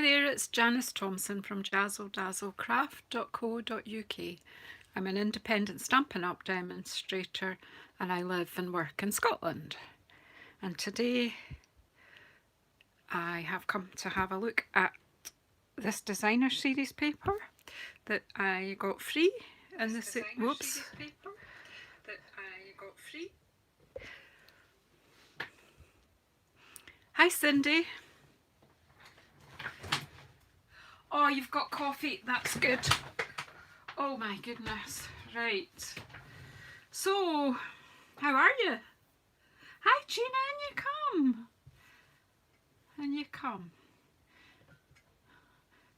Hi there, it's Janice Thompson from jazzledazzlecraft.co.uk. I'm an independent Stampin' Up! Demonstrator and I live and work in Scotland. And today I have come to have a look at this designer series paper that I got free in the whoops. Hi Cindy. Oh, you've got coffee, that's good. Oh my goodness, right. So, how are you? Hi Gina, and you come. And you come.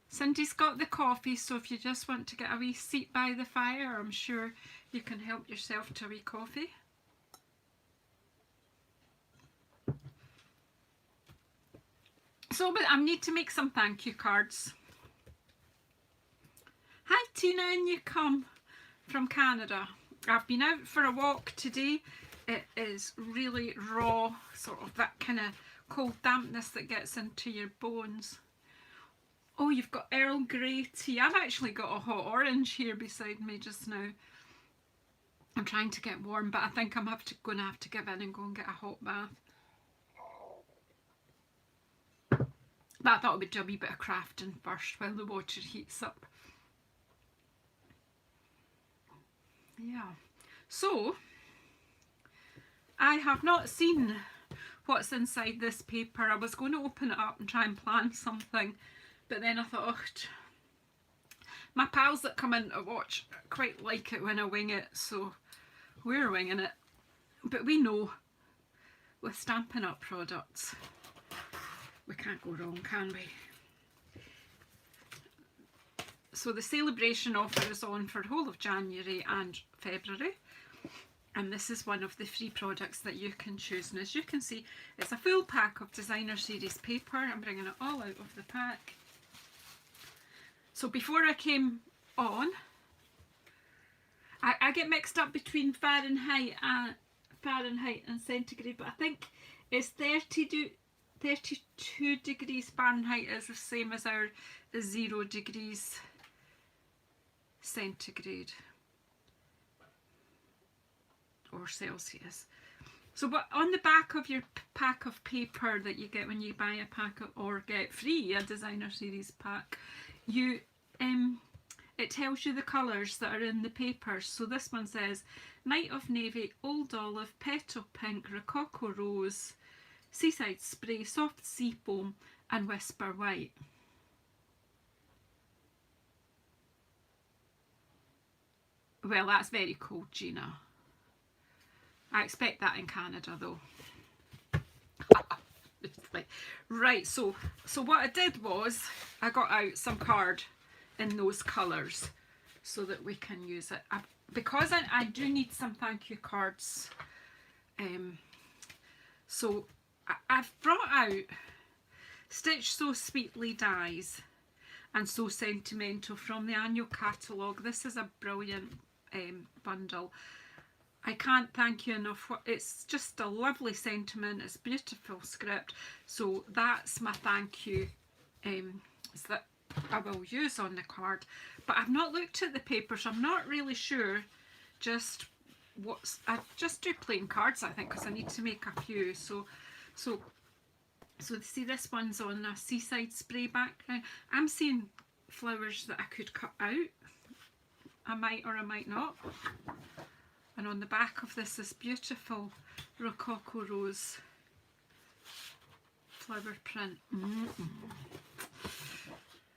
Cindy's got the coffee, so if you just want to get a wee seat by the fire, I'm sure you can help yourself to a wee coffee. So, but I need to make some thank you cards. Hi Tina, and you come from Canada. I've been out for a walk today. It is really raw, sort of that kind of cold dampness that gets into your bones. Oh, you've got Earl Grey tea. I've actually got a hot orange here beside me just now. I'm trying to get warm, but I think I'm going to have to give in and go and get a hot bath. But I thought I would do a wee bit of crafting first while the water heats up. Yeah, so I have not seen what's inside this paper. I was going to open it up and try and plan something, but then I thought, oh, my pals that come in to watch quite like it when I wing it, so we're winging it. But we know with Stampin' Up! Products, we can't go wrong, can we? So the celebration offer is on for the whole of January and February, and this is one of the free products that you can choose. And as you can see, it's a full pack of designer series paper. I'm bringing it all out of the pack. So before I came on, I get mixed up between Fahrenheit and centigrade, but I think it's 32 degrees Fahrenheit is the same as our 0 degrees centigrade or Celsius. So but on the back of your pack of paper that you get when you buy a pack of, or get free a designer series pack, you it tells you the colours that are in the paper. So this one says Night of Navy, Old Olive, Petal Pink, Rococo Rose, Seaside Spray, Soft Sea Foam and Whisper White. Well, that's very cold, Gina. I expect that in Canada though. Right, so what I did was I got out some card in those colours so that we can use it. Because I do need some thank you cards, so I've brought out Stitch So Sweetly Dies and So Sentimental from the annual catalogue. This is a brilliant bundle. I can't thank you enough. It's just a lovely sentiment. It's beautiful script. So that's my thank you that I will use on the card. But I've not looked at the paper, so I'm not really sure just what's... I just do plain cards, I think, because I need to make a few. So see, this one's on a Seaside Spray background. I'm seeing flowers that I could cut out. I might or I might not. And on the back of this beautiful Rococo Rose flower print.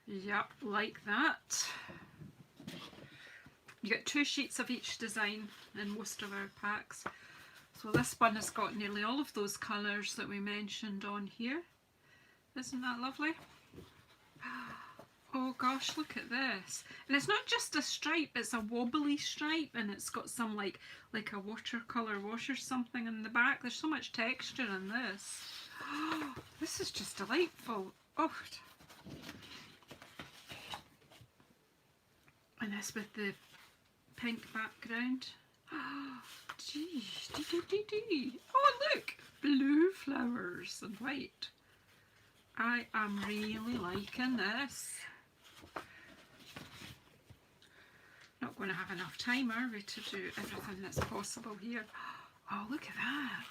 Yep, like that. You get 2 sheets of each design in most of our packs. So this one has got nearly all of those colours that we mentioned on here. Isn't that lovely? Oh gosh, look at this. And it's not just a stripe, it's a wobbly stripe, and it's got some like a watercolour wash or something in the back. There's so much texture in this. Oh, this is just delightful. Oh. And this with the pink background. Oh, gee. Oh, look! Blue flowers and white. I am really liking this. Not going to have enough time, are we, to do everything that's possible here. Oh, look at that.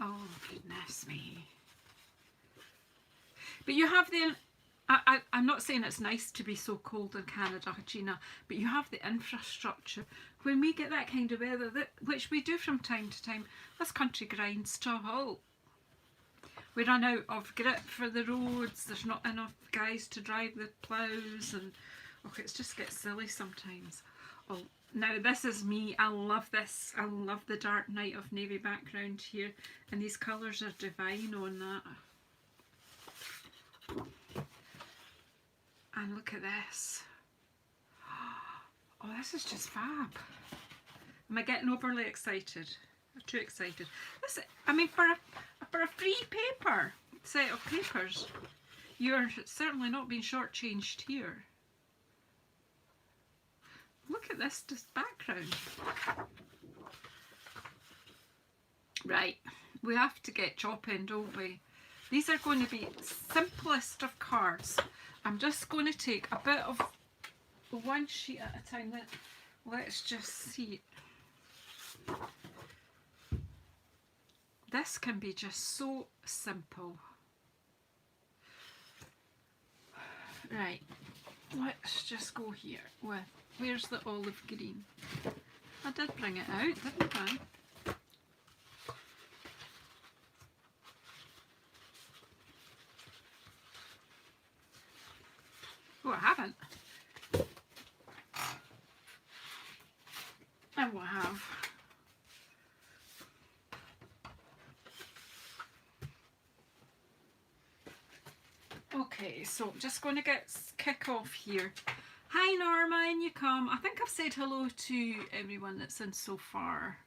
Oh, goodness me. But you have the... I'm not saying it's nice to be so cold in Canada, Gina, but you have the infrastructure. When we get that kind of weather, which we do from time to time, this country grinds to a halt. We run out of grip for the roads, there's not enough guys to drive the ploughs, and okay, it just gets silly sometimes. Oh, now this is me, I love this. I love the dark night of navy background here, and these colours are divine on that. And look at this. Oh, this is just fab. Am I getting overly excited? Too excited. This, I mean, for a free paper set of papers, you're certainly not being shortchanged here. Look at this just background. Right, we have to get chopping, don't we? These are going to be simplest of cards. I'm just going to take a bit of one sheet at a time. Let's just see. This can be just so simple. Right, let's just go here with, where's the olive green? I did bring it out, didn't I? Oh, I haven't. I will have. Okay, so I'm just going to kick off here. Hi Norma, in you come. I think I've said hello to everyone that's in so far.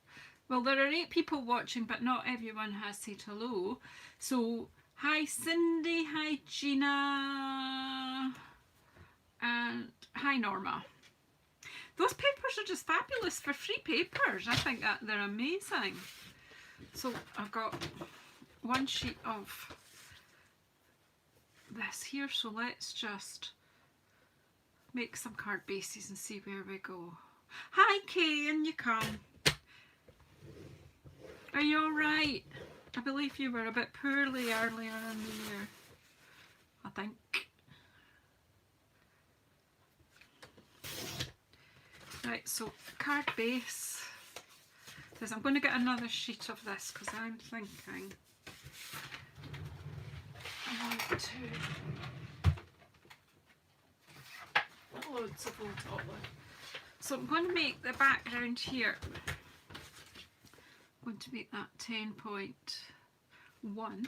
Well, there are 8 people watching, but not everyone has said hello. So, hi Cindy, hi Gina, and hi Norma. Those papers are just fabulous for free papers. I think that they're amazing. So I've got one sheet of this here, so let's just make some card bases and see where we go. Hi Kay, in you come. Are you alright? I believe you were a bit poorly earlier in the year, I think. Right, so card base says I'm going to get another sheet of this because I'm thinking I want to loads of old olive. So I'm going to make the background here. I'm going to make that 10.1.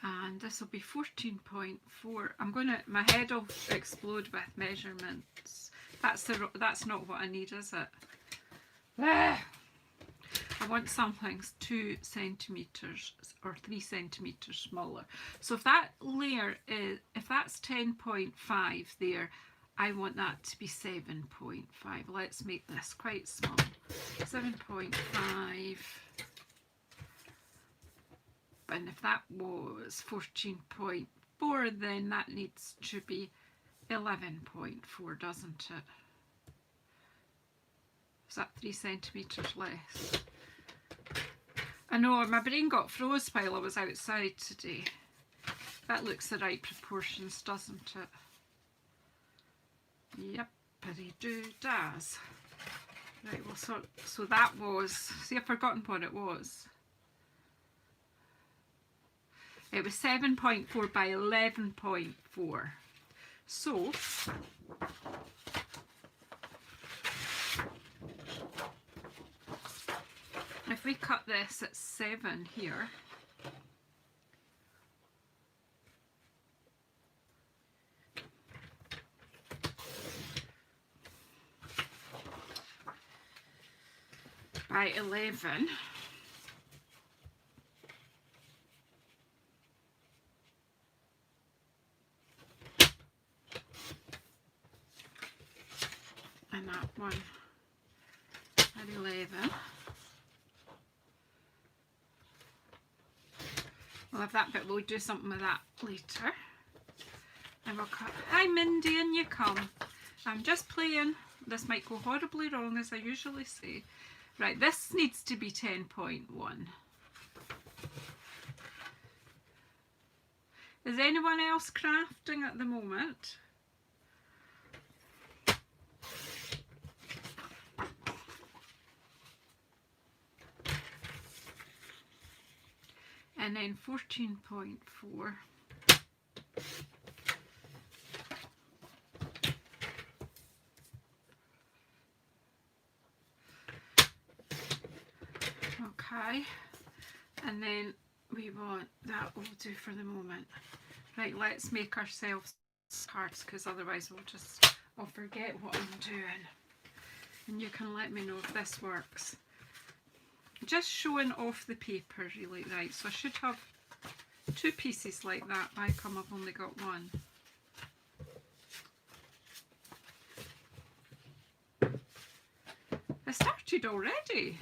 And this will be 14.4. I'm going to, my head will explode with measurements. That's not what I need, is it? I want something 2 centimetres or 3 centimetres smaller. So if that layer is, if that's 10.5 there, I want that to be 7.5. Let's make this quite small. 7.5. And if that was 14.4, then that needs to be 11.4, doesn't it? Is that 3 centimetres less? I know, my brain got froze while I was outside today. That looks the right proportions, doesn't it? Yep, it does. Right, well, so that was, see, I've forgotten what it was. It was 7.4 by 11.4. So, if we cut this at 7 here, by 11, at 11. We'll have that bit, we'll do something with that later. And we'll cut. Hi Mindy, in you come. I'm just playing. This might go horribly wrong, as I usually say. Right, this needs to be 10.1. Is anyone else crafting at the moment? And then 14.4. Okay, and then we want that will do for the moment. Right, let's make ourselves cards, because otherwise I'll forget what I'm doing. And you can let me know if this works. Just showing off the paper really. Right, so I should have 2 pieces like that. How come I've only got 1? I started already.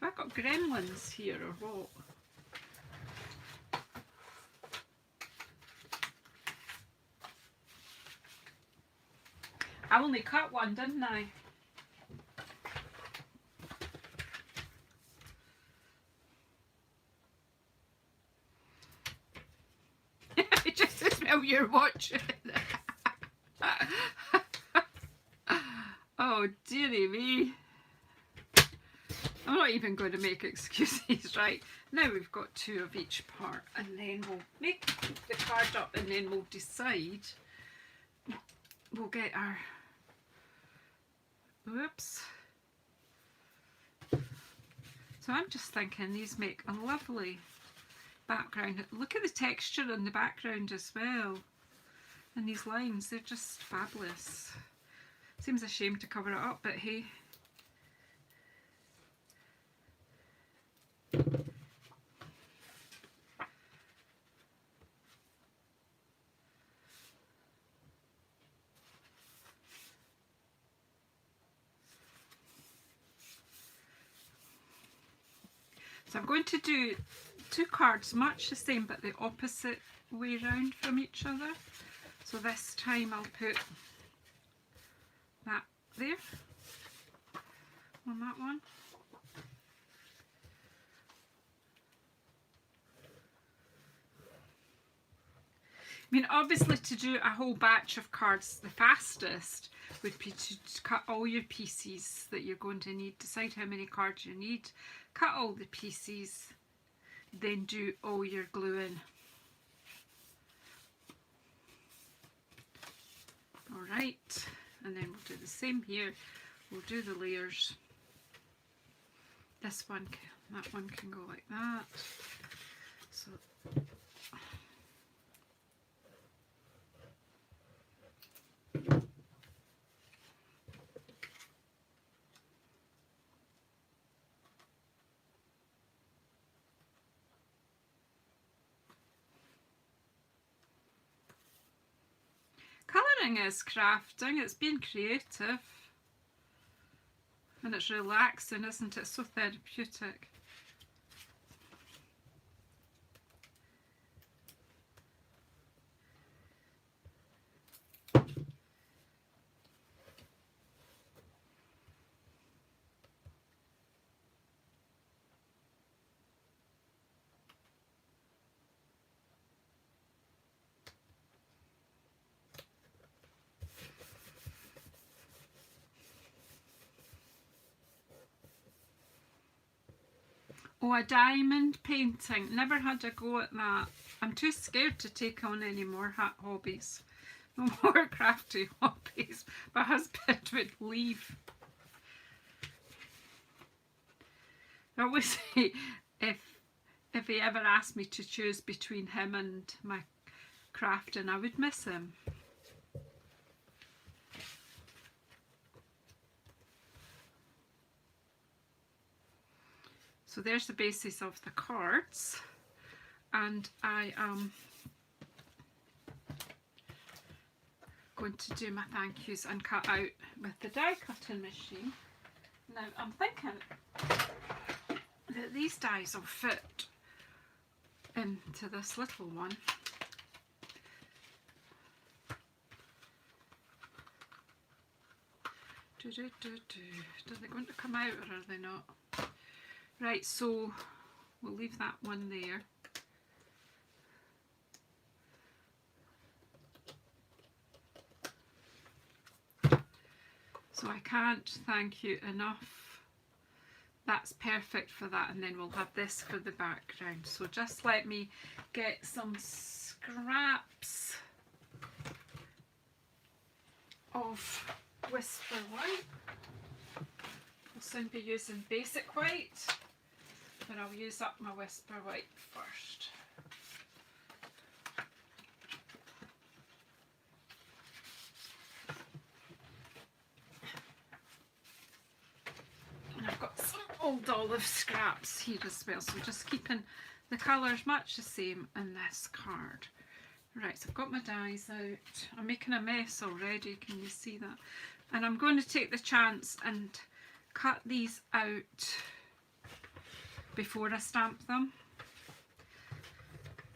Have I got gremlins here or what? I only cut 1, didn't I? Just as well you're watching. Oh dearie me. I'm not even going to make excuses. Right, now we've got 2 of each part, and then we'll make the card up, and then we'll decide. We'll get our, whoops. So I'm just thinking these make a lovely background. Look at the texture in the background as well, and these lines, they're just fabulous. Seems a shame to cover it up, but hey. So I'm going to do 2 cards much the same but the opposite way round from each other. So this time I'll put that there on that one. I mean, obviously to do a whole batch of cards, the fastest would be to cut all your pieces that you're going to need, decide how many cards you need, cut all the pieces, then do all your gluing. Alright, and then we'll do the same here. We'll do the layers. This one, that one can go like that. So colouring is crafting, it's being creative, and it's relaxing, isn't it? So therapeutic. Oh, a diamond painting. Never had a go at that. I'm too scared to take on any more hobbies. No more crafty hobbies. My husband would leave. I always say if he ever asked me to choose between him and my crafting, I would miss him. So there's the basis of the cards, and I am going to do my thank yous and cut out with the die cutting machine. Now I'm thinking that these dies will fit into this little one. Are they going to come out or are they not? Right, so we'll leave that one there. So I can't thank you enough. That's perfect for that, and then we'll have this for the background. So just let me get some scraps of Whisper White. I'll soon be using basic white, but I'll use up my Whisper White first. And I've got some old olive scraps here as well, so just keeping the colours much the same in this card. Right, so I've got my dies out. I'm making a mess already, can you see that? And I'm going to take the chance and cut these out before I stamp them.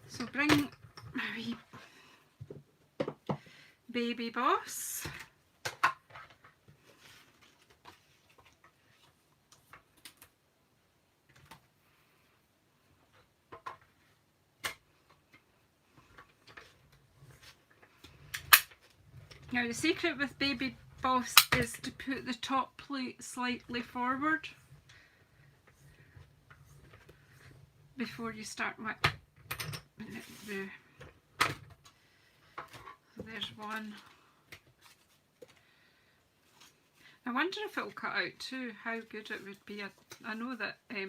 So bring my wee baby boss. Now the secret with baby boss is to put the top plate slightly forward before you start whipping it through. So there's one. I wonder if it'll cut out too, how good it would be. I know that I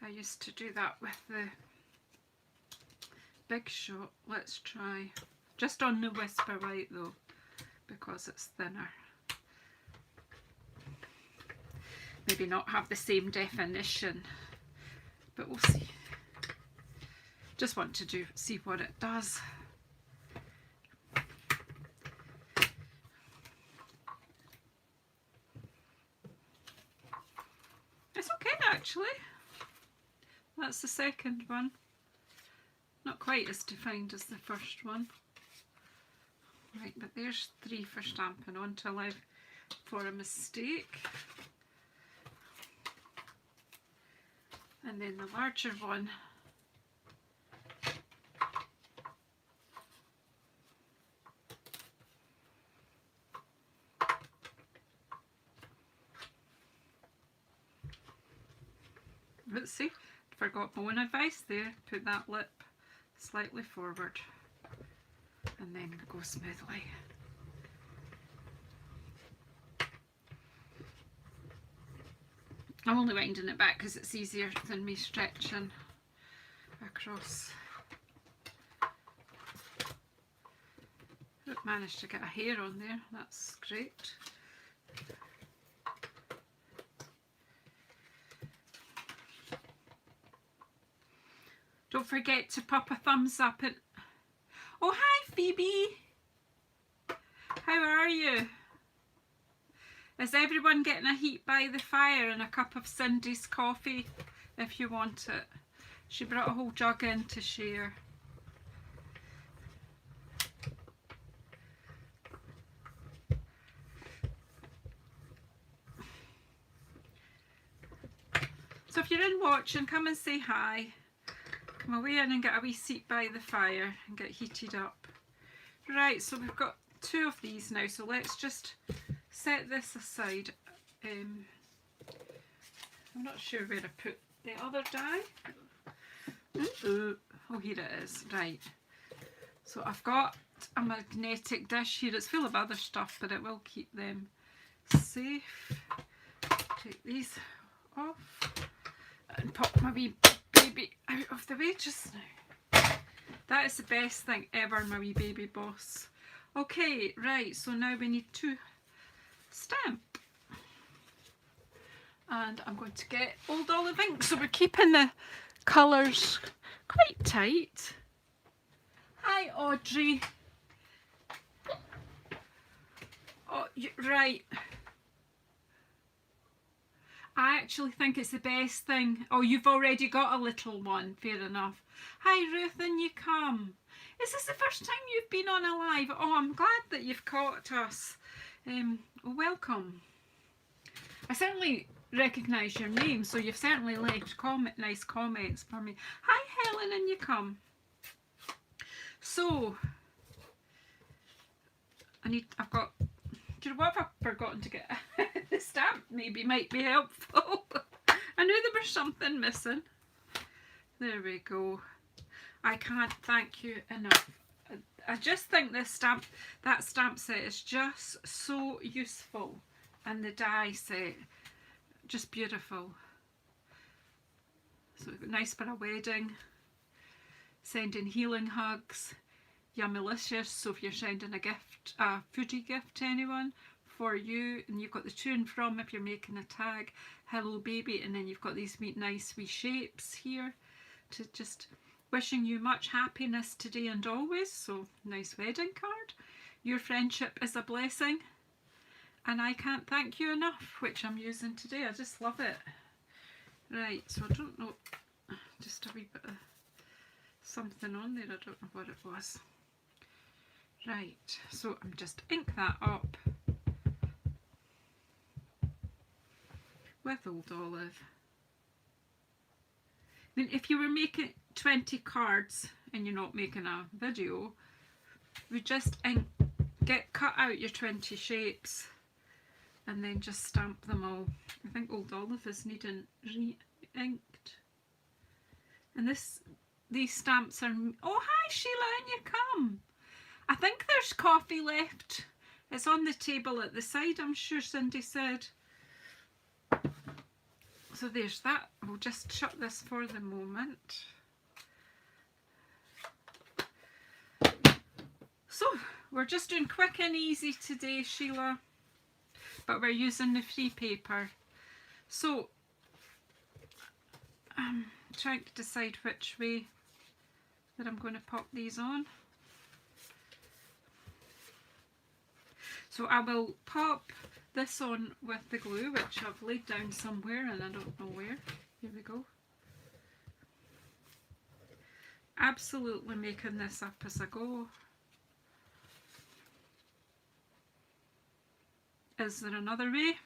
used to do that with the Big Shot. Let's try. Just on the Whisper White though, because it's thinner. Maybe not have the same definition, but we'll see. Just want to see what it does. It's okay actually. That's the second one. Not quite as defined as the first one. Right, but there's 3 for stamping on to allow for a mistake. And then the larger one let's see, forgot my own advice there, put that lip slightly forward and then go smoothly. I'm only winding it back because it's easier than me stretching across. I've managed to get a hair on there, that's great. Don't forget to pop a thumbs up and... Oh, hi Phoebe! How are you? Is everyone getting a heat by the fire and a cup of Cindy's coffee if you want it? She brought a whole jug in to share. So if you're in watching, come and say hi. Come away in and get a wee seat by the fire and get heated up. Right, so we've got 2 of these now, so let's just set this aside. I'm not sure where I put the other die. Oh, here it is. Right. So I've got a magnetic dish here. It's full of other stuff, but it will keep them safe. Take these off and pop my wee baby out of the way just now. That is the best thing ever, my wee baby boss. Okay, right, so now we need to stamp. And I'm going to get old olive ink, so we're keeping the colours quite tight. Hi Audrey. Right. I actually think it's the best thing. Oh, you've already got a little one. Fair enough. Hi, Ruth, and you come. Is this the first time you've been on a live? Oh, I'm glad that you've caught us. Welcome. I certainly recognise your name, so you've certainly left nice comments for me. Hi, Helen, and you come. So, I've got, do you know what I've forgotten to get? The stamp maybe might be helpful. I knew there was something missing. There we go. I can't thank you enough. I just think that stamp set is just so useful, and the die set, just beautiful. So nice for a wedding, sending healing hugs, Yummalicious, so if you're sending a gift, a foodie gift to anyone, for you, and you've got the to and from if you're making a tag, hello baby, and then you've got these nice wee shapes here to just wishing you much happiness today and always. So nice wedding card. Your friendship is a blessing, and I can't thank you enough, which I'm using today. I just love it. Right, so I don't know, just a wee bit of something on there, I don't know what it was. Right, so I'm just ink that up with Old Olive. I mean, if you were making 20 cards and you're not making a video, we just cut out your 20 shapes and then just stamp them all. I think Old Olive is needing re-inked. And these stamps are... Oh, hi Sheila, and you come. I think there's coffee left. It's on the table at the side, I'm sure Cindy said. So there's that. We'll just shut this for the moment. So we're just doing quick and easy today, Sheila, but we're using the free paper. So I'm trying to decide which way that I'm going to pop these on. So I will pop this on with the glue, which I've laid down somewhere and I don't know where. Here we go. Absolutely making this up as I go. Is there another way?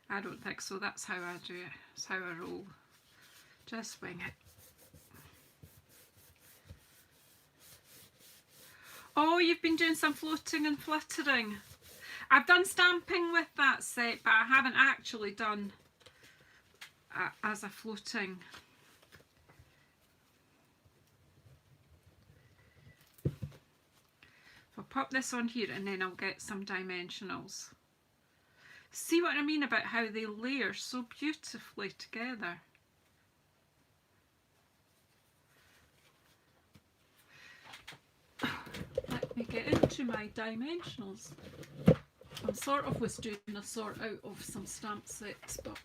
I don't think so. That's how I do it. That's how I roll. Just wing it. Oh, you've been doing some floating and flittering. I've done stamping with that set, but I haven't actually done as a floating. I'll pop this on here and then I'll get some dimensionals. See what I mean about how they layer so beautifully together. Let me get into my dimensionals. I sort of was doing a sort out of some stamp sets, but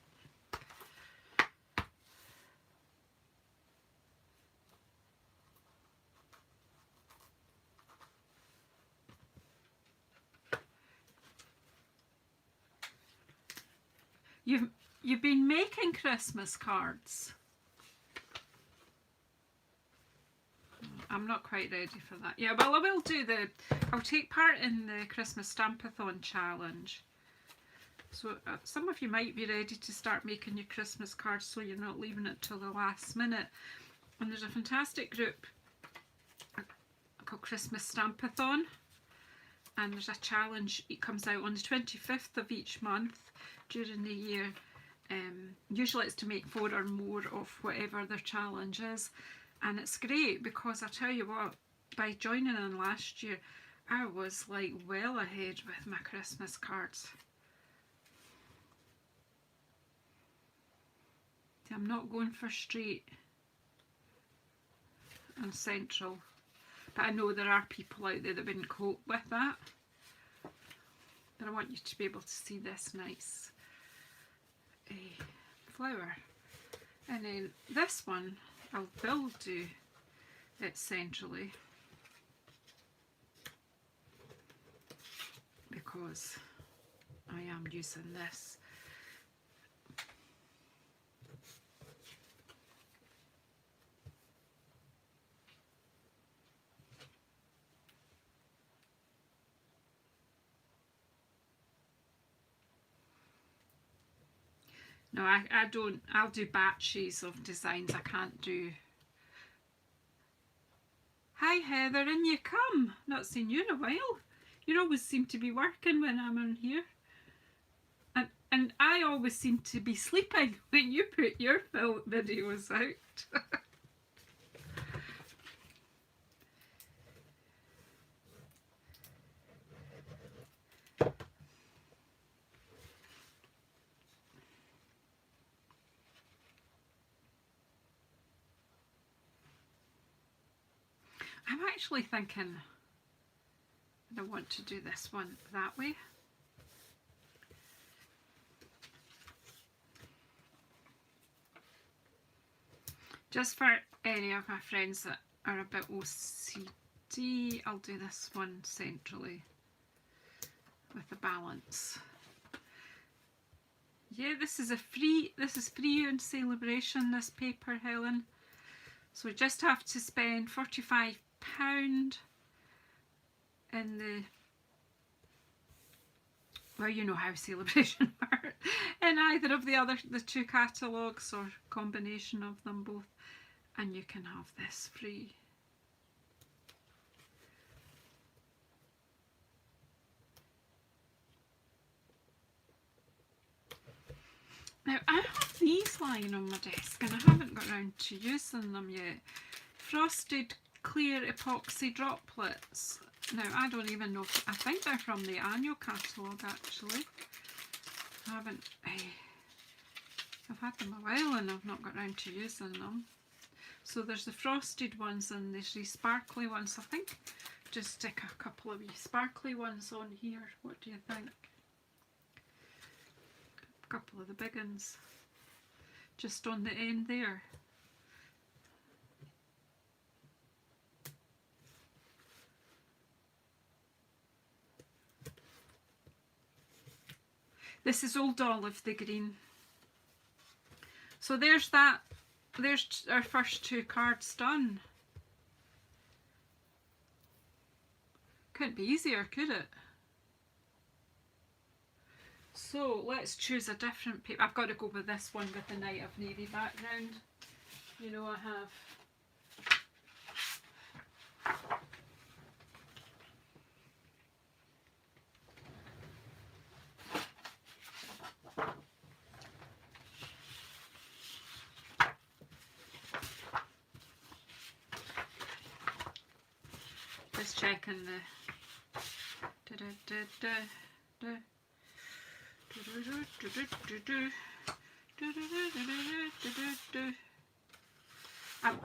you've been making Christmas cards. I'm not quite ready for that. Yeah, well, I will do I'll take part in the Christmas Stampathon challenge. So some of you might be ready to start making your Christmas cards so you're not leaving it till the last minute. And there's a fantastic group called Christmas Stampathon. And there's a challenge. It comes out on the 25th of each month during the year. Usually it's to make 4 or more of whatever their challenge is. And it's great because I tell you what, by joining in last year, I was like well ahead with my Christmas cards. See, I'm not going for straight and central, but I know there are people out there that wouldn't cope with that. But I want you to be able to see this nice flower. And then this one, I will do it centrally because using this. No, I don't, I'll do batches of designs. I can't do... Hi Heather, in you come. Not seen you in a while. You always seem to be working when I'm in here. And I always seem to be sleeping when you put your videos out. I'm actually thinking that I want to do this one that way. Just for any of my friends that are a bit OCD, I'll do this one centrally with the balance. Yeah, this is free on Celebration, this paper, Helen. So we just have to spend £45 in the, well, you know how Celebration works, in either of the two catalogues or combination of them both, and you can have this free. Now I have these lying on my desk and I haven't got around to using them yet. Frosted clear epoxy droplets. Now I don't even know, I think they're from the annual catalogue actually. I haven't, I've had them a while and I've not got around to using them. So there's the frosted ones and there's these sparkly ones. I think just stick a couple of wee sparkly ones on here. What do you think? A couple of the big ones just on the end there. This is Old Olive, the green. So there's that. There's our first two cards done. Couldn't be easier, could it? So let's choose a different paper. I've got to go with this one with the Night of Navy background. You know I have. Just checking the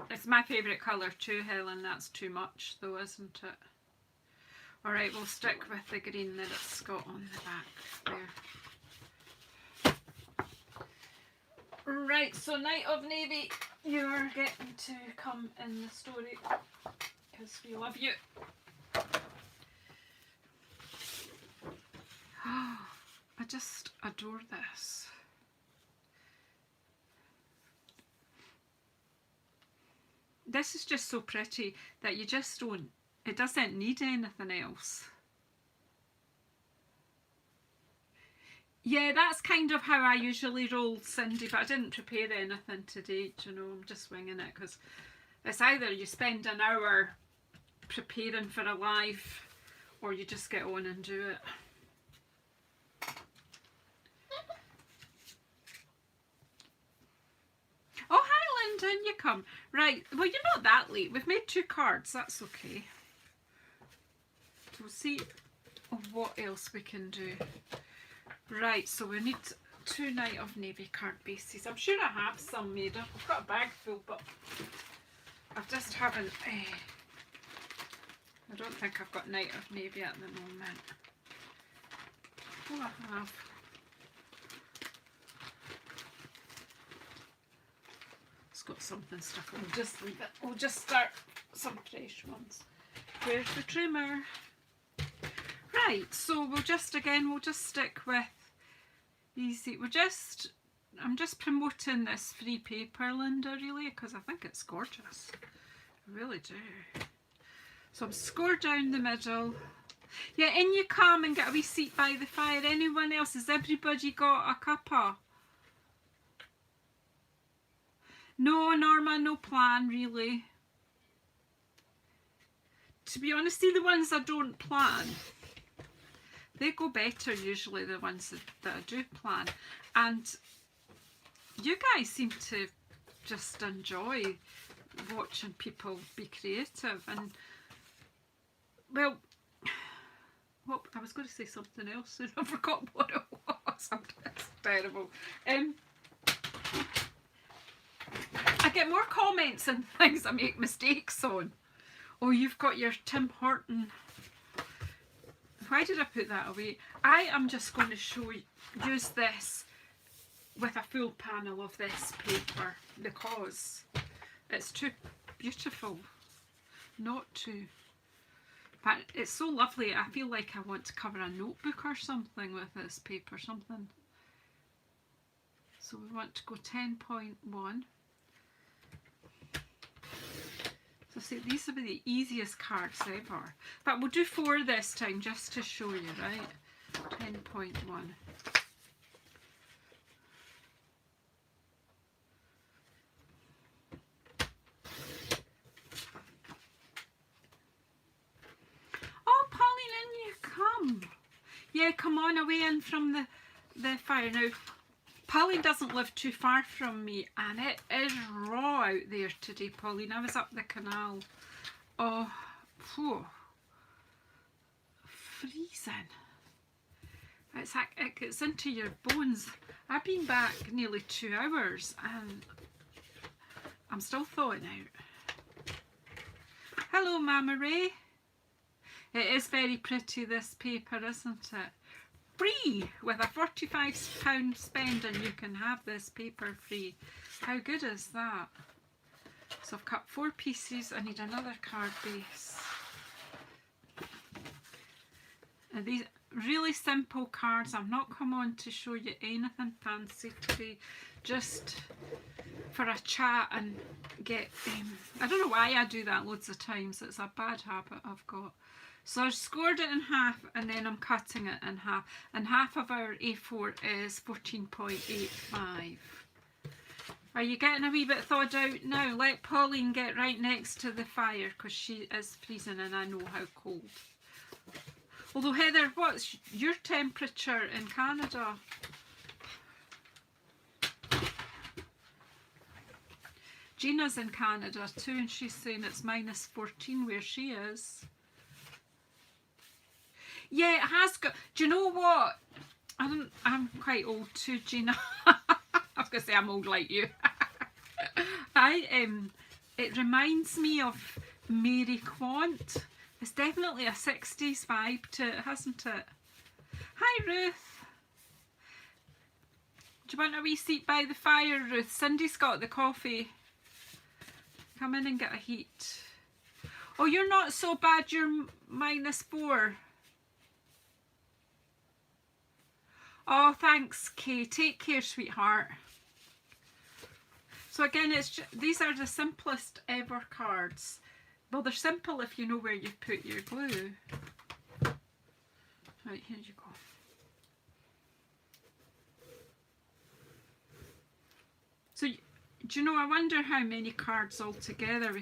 it's my favourite colour too, Helen. That's too much though, isn't it? Alright, we'll stick with the green that it's got on the back there. Right, so Night of Navy, you're getting to come in the story because we love you. I just adore this. This is just so pretty that you just don't, it doesn't need anything else. Yeah, that's kind of how I usually roll, Cindy, but I didn't prepare anything today, you know, I'm just winging it because it's either you spend an hour preparing for a live or you just get on and do it. Oh, hi Linda, in you come. Right, well you're not that late. We've made 2 cards, that's okay. So we'll see what else we can do. Right, so we need 2 Night of Navy card bases. I'm sure I have some made up. I've got a bag full, but I just haven't... I don't think I've got Night of Navy at the moment. Oh, I have. Got something stuck. We'll just leave it. We'll just start some fresh ones. Where's the trimmer? Right, so we'll just stick with easy. I'm just promoting this free paper, Linda, really, because I think it's gorgeous. I really do. So I'm score down the middle. Yeah, in you come and get a wee seat by the fire. Anyone else? Has everybody got a cuppa? No, Norma, no plan, really. To be honest, see the ones I don't plan, they go better usually, the ones that I do plan. And you guys seem to just enjoy watching people be creative. And, well, I was going to say something else and I forgot what it was. It's terrible. I get more comments and things I make mistakes on. Oh, you've got your Tim Horton. Why did I put that away? I am just going to use this with a full panel of this paper because it's too beautiful not to. But it's so lovely. I feel like I want to cover a notebook or something with this paper, something. So we want to go 10.1. So see, these will be the easiest cards ever. But we'll do 4 this time just to show you, right? 10.1. Oh, Pauline, in you come. Yeah, come on away in from the fire. Now, Pauline doesn't live too far from me and it is raw out there today, Pauline. I was up the canal. Oh, phew, freezing. It's like it gets into your bones. I've been back nearly 2 hours and I'm still thawing out. Hello, Mama Ray. It is very pretty, this paper, isn't it? Free with a £45 spend and you can have this paper free. How good is that? So I've cut 4 pieces. I need another card base. And these really simple cards. I'm not come on to show you anything fancy today, just for a chat and get I don't know why I do that loads of times. It's a bad habit I've got. So I've scored it in half and then I'm cutting it in half. And half of our A4 is 14.85. Are you getting a wee bit thawed out now? Let Pauline get right next to the fire because she is freezing and I know how cold. Although Heather, what's your temperature in Canada? Gina's in Canada too and she's saying it's -14 where she is. Yeah, it has got. Do you know what? I'm quite old too, Gina. I was going to say I'm old like you. It reminds me of Mary Quant. It's definitely a 60s vibe to it, hasn't it? Hi, Ruth. Do you want a wee seat by the fire, Ruth? Cindy's got the coffee. Come in and get a heat. Oh, you're not so bad. You're -4. Oh, thanks, Kay. Take care, sweetheart. So again, these are the simplest ever cards. Well, they're simple if you know where you put your glue. Right, here you go. So, do you know, I wonder how many cards altogether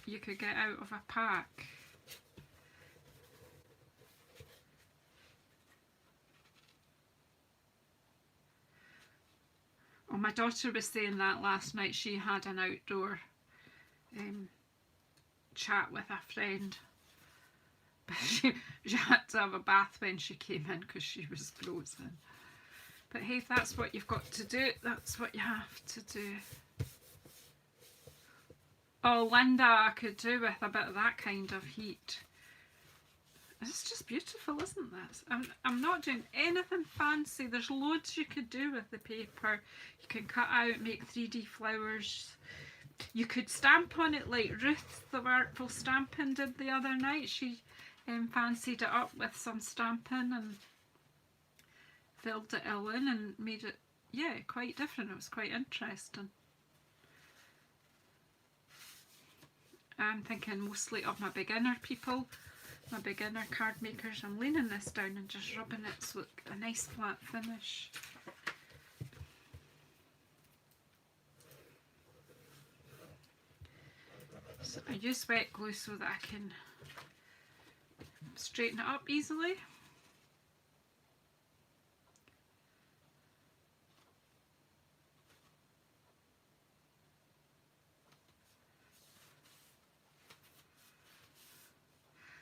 you could get out of a pack. Oh, my daughter was saying that last night. She had an outdoor chat with a friend. But she had to have a bath when she came in because she was frozen. But hey, if that's what you've got to do, that's what you have to do. Oh, Linda, I could do with a bit of that kind of heat. It's just beautiful, isn't this? I'm not doing anything fancy. There's loads you could do with the paper. You can cut out, make 3D flowers. You could stamp on it like Ruth, the Artful Stamping, did the other night. She fancied it up with some stamping and filled it all in and made it, yeah, quite different. It was quite interesting. I'm thinking mostly of my beginner people, my beginner card makers. I'm leaning this down and just rubbing it so it's a nice flat finish. So I use wet glue so that I can straighten it up easily.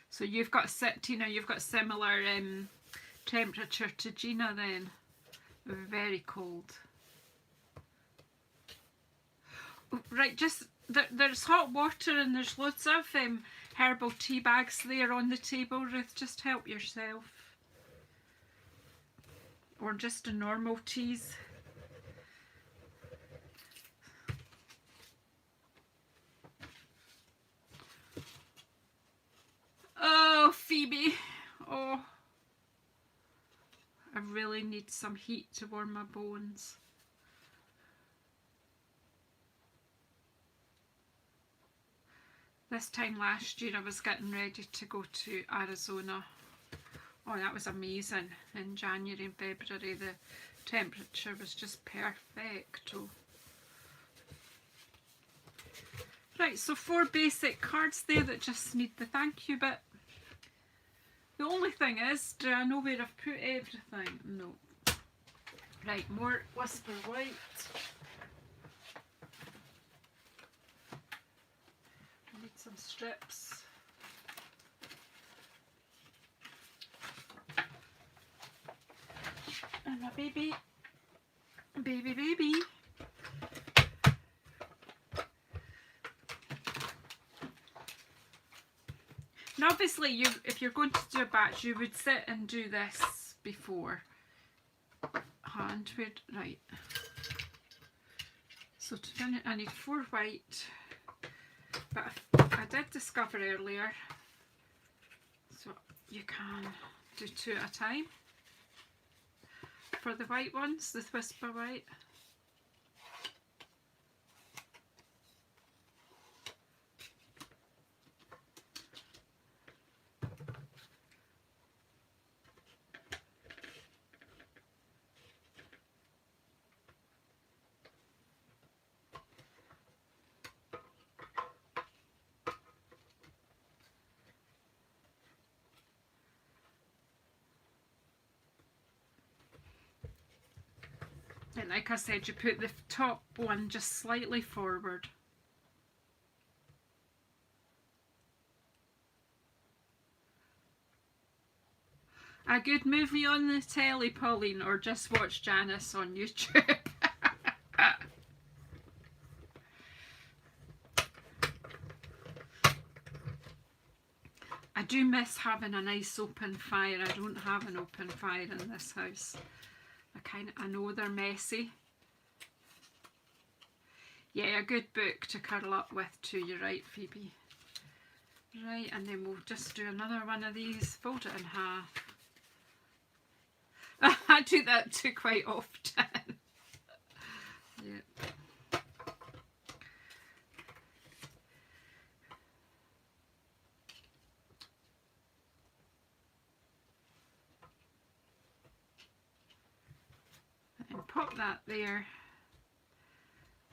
So you've got, Tina, you've got similar temperature to Gina then. Very cold. Right, just there's hot water and there's loads of herbal tea bags there on the table, Ruth. Just help yourself. Or just a normal teas. Oh, Phoebe. Oh. I really need some heat to warm my bones. This time last year I was getting ready to go to Arizona. Oh, that was amazing. In January and February the temperature was just perfect. Oh. Right, so 4 basic cards there that just need the thank you bit. The only thing is, do I know where I've put everything? No. Right, more Whisper White. I need some strips. And my baby. Baby. And obviously, if you're going to do a batch, you would sit and do this before hand. Right. So to finish, I need 4 white, but I did discover earlier, so you can do 2 at a time for the white ones, the Whisper White. And like I said, you put the top one just slightly forward. A good movie on the telly, Pauline, or just watch Janice on YouTube? I do miss having a nice open fire. I don't have an open fire in this house. I know they're messy. Yeah, a good book to curl up with too, you're right, Phoebe. Right, and then we'll just do another one of these, fold it in half. I do that too quite often. Yeah. And pop that there.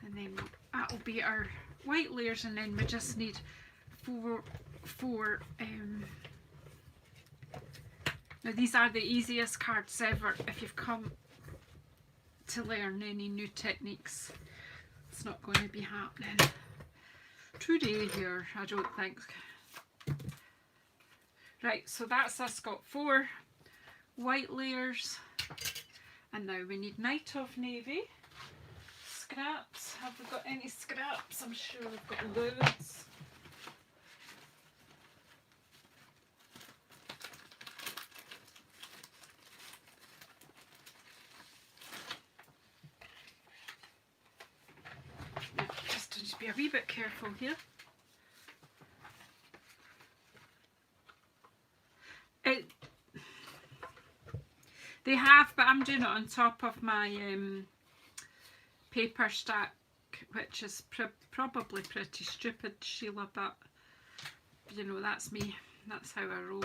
And then that'll be our white layers, and then we just need four now these are the easiest cards ever if you've come to learn any new techniques. It's not going to be happening today here, I don't think. Right, so that's us got 4 white layers, and now we need Night of Navy. Scraps. Have we got any scraps? I'm sure we've got loads. Just need to be a wee bit careful here. They have, but I'm doing it on top of my paper stack, which is probably pretty stupid, Sheila, but you know, that's me. That's how I roll.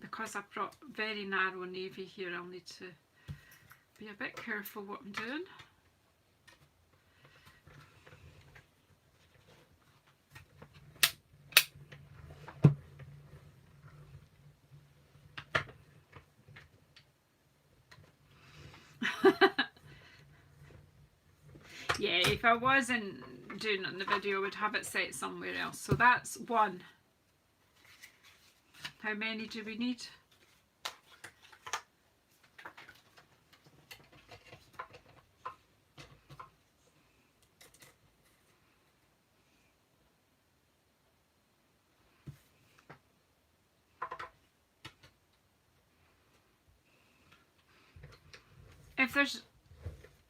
Because I've brought very narrow navy here, I'll need to be a bit careful what I'm doing. Yeah, if I wasn't doing it in the video, I would have it set somewhere else. So that's one. How many do we need?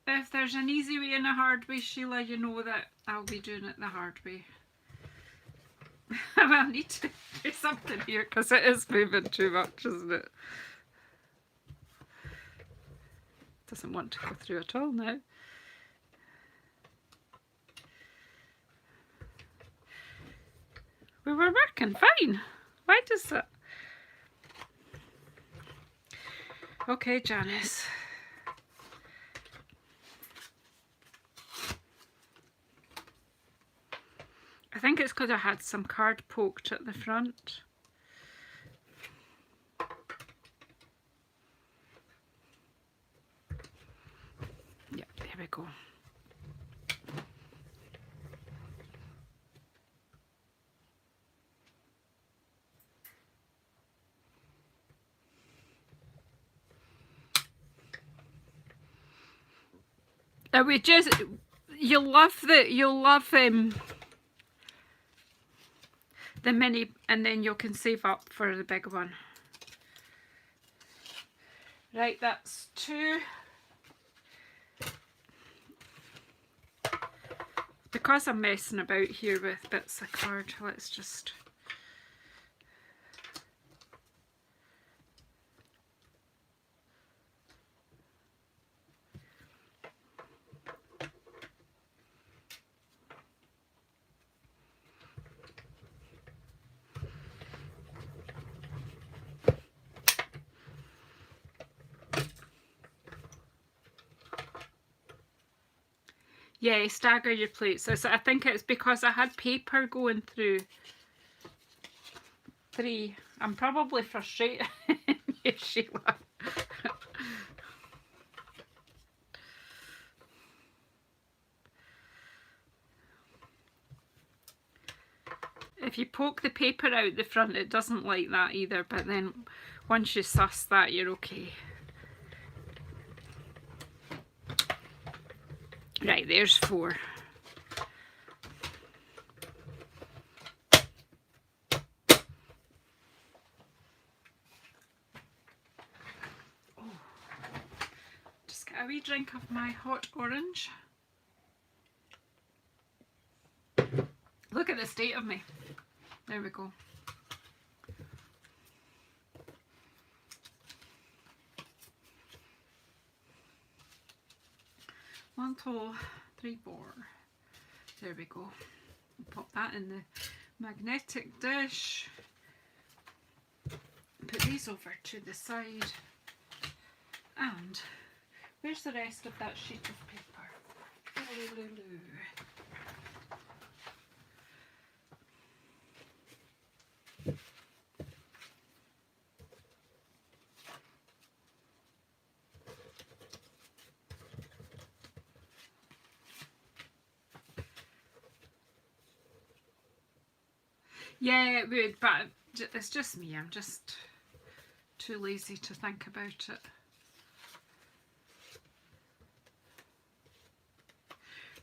If there's an easy way and a hard way, Sheila, you know that I'll be doing it the hard way. I need to do something here because it is moving too much, isn't it? Doesn't want to go through at all now. We were working fine. Why does that? Okay, Janice. I think it's because I had some card poked at the front. Yeah, there we go. We just, you'll love the mini, and then you can save up for the big one. Right, that's 2. Because I'm messing about here with bits of card, let's just... Yeah, stagger your plates. So I think it's because I had paper going through 3. I'm probably frustrated. Yes, Sheila. If you poke the paper out the front, it doesn't like that either, but then once you suss that, you're okay. Right, there's 4. Oh, just get a wee drink of my hot orange. Look at the state of me. There we go. One, 2, 3, 4. There we go. Pop that in the magnetic dish. Put these over to the side. And where's the rest of that sheet of paper? Yeah, it would, but it's just me. I'm just too lazy to think about it.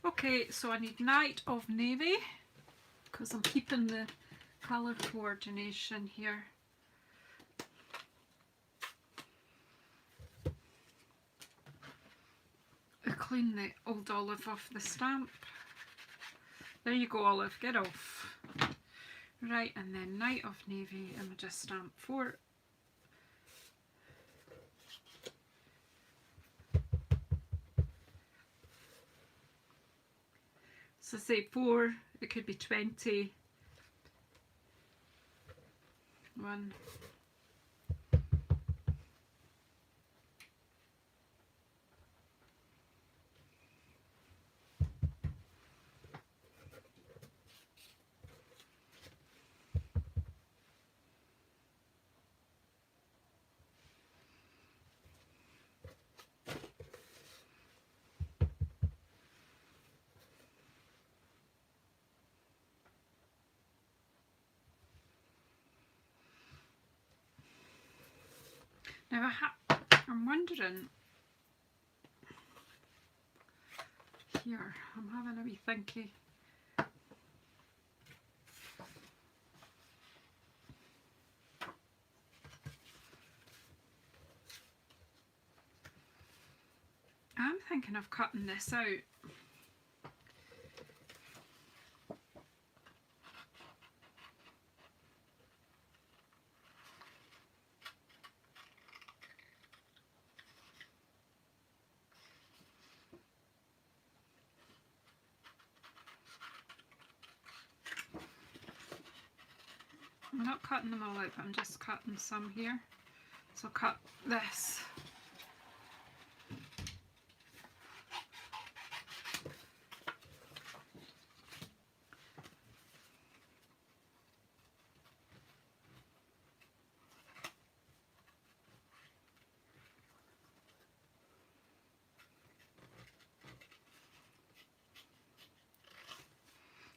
Okay, so I need Night of Navy because I'm keeping the colour coordination here. I clean the old olive off the stamp. There you go, Olive, get off. Right, and then Night of Navy, and we just stamp 4. So say 4, it could be 20. 1. Now I'm wondering, here, I'm having a wee thinky. I'm thinking of cutting this out. I'm not cutting them all out, but I'm just cutting some here. So I'll cut this.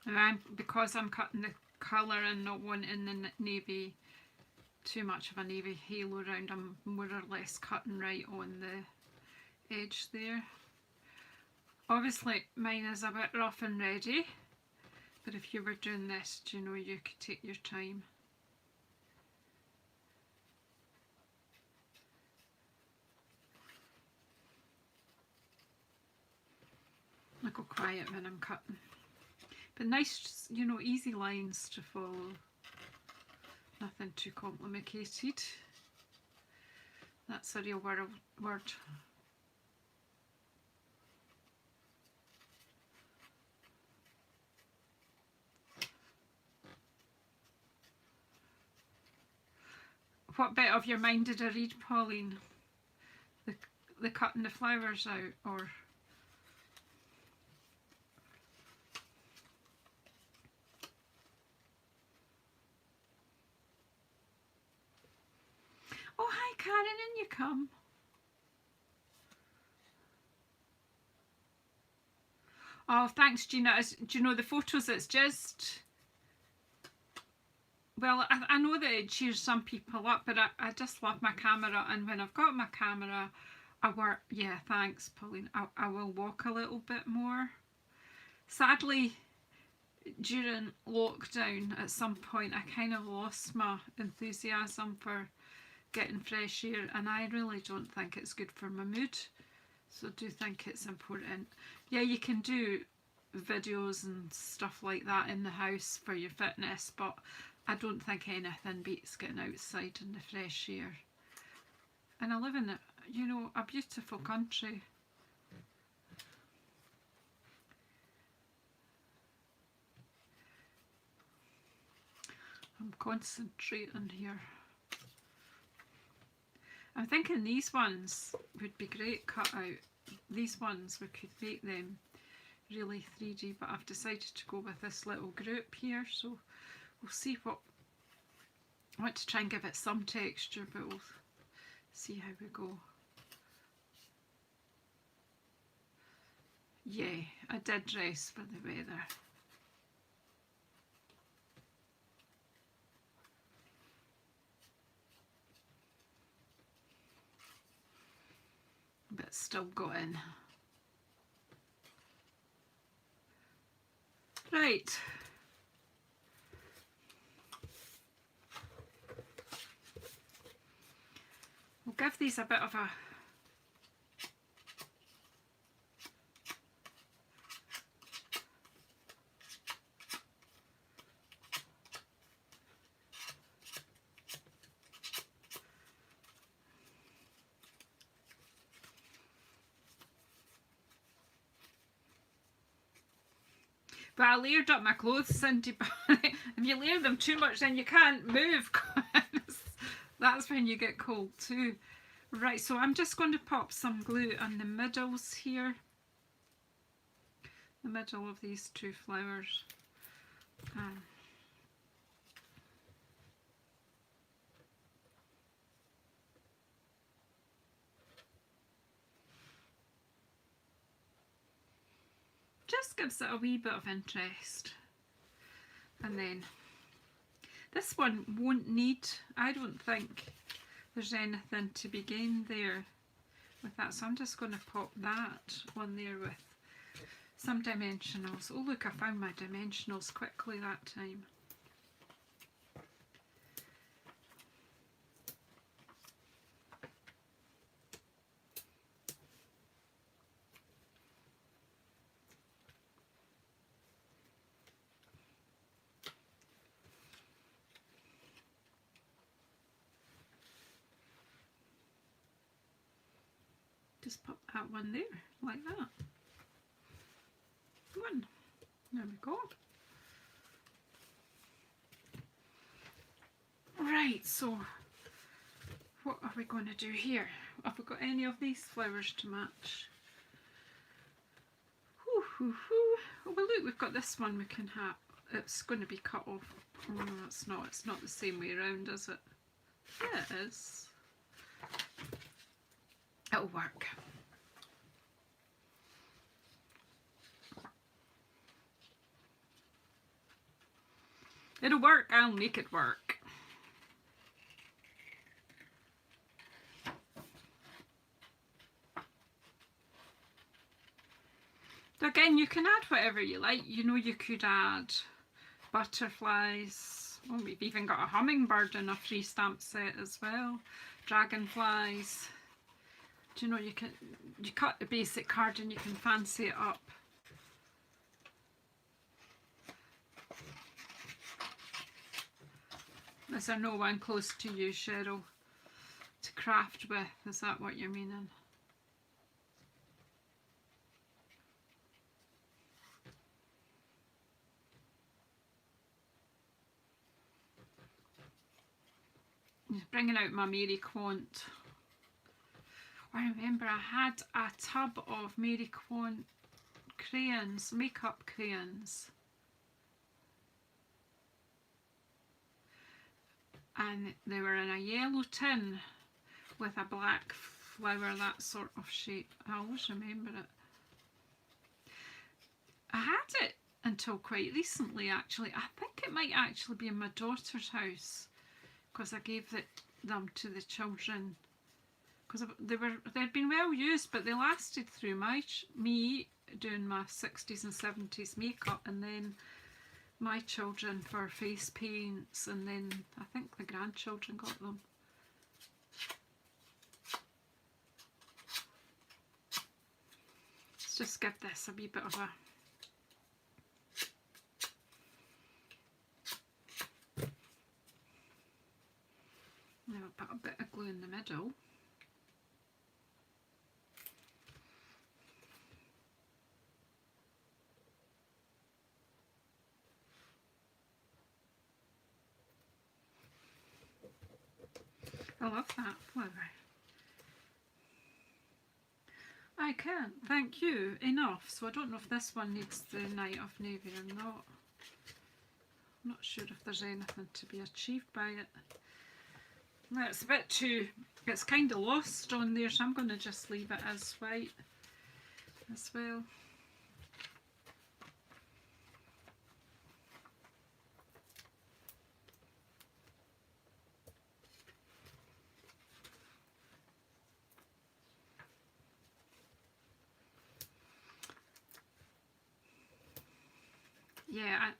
And because I'm cutting the colour and not wanting the navy, too much of a navy halo around, I'm more or less cutting right on the edge there. Obviously mine is a bit rough and ready, but if you were doing this, you know, you could take your time. I go quiet when I'm cutting. But nice, you know, easy lines to follow. Nothing too complicated. That's a real word. What bit of your mind did I read, Pauline? The cutting the flowers out, or? Oh, hi Karen, in you come. Oh, thanks Gina. Do you know the photos, it's just... Well, I know that it cheers some people up, but I just love my camera, and when I've got my camera, I work... Yeah, thanks Pauline. I will walk a little bit more. Sadly, during lockdown, at some point, I kind of lost my enthusiasm for getting fresh air, and I really don't think it's good for my mood, so I do think it's important. Yeah, you can do videos and stuff like that in the house for your fitness, but I don't think anything beats getting outside in the fresh air. And I live in a, you know, a beautiful country. I'm concentrating here. I'm thinking these ones would be great cut out. These ones, we could make them really 3D, but I've decided to go with this little group here, so we'll see what... I want to try and give it some texture, but we'll see how we go. Yeah, I did dress for the weather. But still got in. Right. We'll give these a bit of a... But I layered up my clothes into if you layer them too much then you can't move. That's when you get cold too. Right, so I'm just going to pop some glue on the middles here. The middle of these two flowers. Just gives it a wee bit of interest. And then this one won't need, I don't think there's anything to be gained there with that, so I'm just going to pop that on there with some dimensionals. Oh look, I found my dimensionals quickly that time. Just pop that one there, like that. One. There we go. Right, so what are we going to do here? Have we got any of these flowers to match? Oh well look, we've got this one we can have. It's going to be cut off. Oh no, it's not the same way around, is it? Yeah, it is. It'll work. It'll work, I'll make it work. Again, you can add whatever you like. You know, you could add butterflies. Oh, we've even got a hummingbird in a free stamp set as well. Dragonflies. Do you know, you cut the basic card and you can fancy it up. Is there no one close to you, Cheryl, to craft with? Is that what you're meaning? Bringing out my Mary Quant. I remember I had a tub of Mary Quant crayons, makeup crayons. And they were in a yellow tin with a black flower, that sort of shape. I always remember it. I had it until quite recently actually. I think it might actually be in my daughter's house because I gave them to the children because they'd been well used, but they lasted through me doing my 60s and 70s makeup, and then my children for face paints, and then I think the grandchildren got them. Let's just give this a wee bit of a now put a bit of glue in the middle. I love that flower. I can't thank you enough, so I don't know if this one needs the Night of Navy or not. I'm not sure if there's anything to be achieved by it. No, it's a bit too, it's kind of lost on there, so I'm going to just leave it as white as well. Yeah,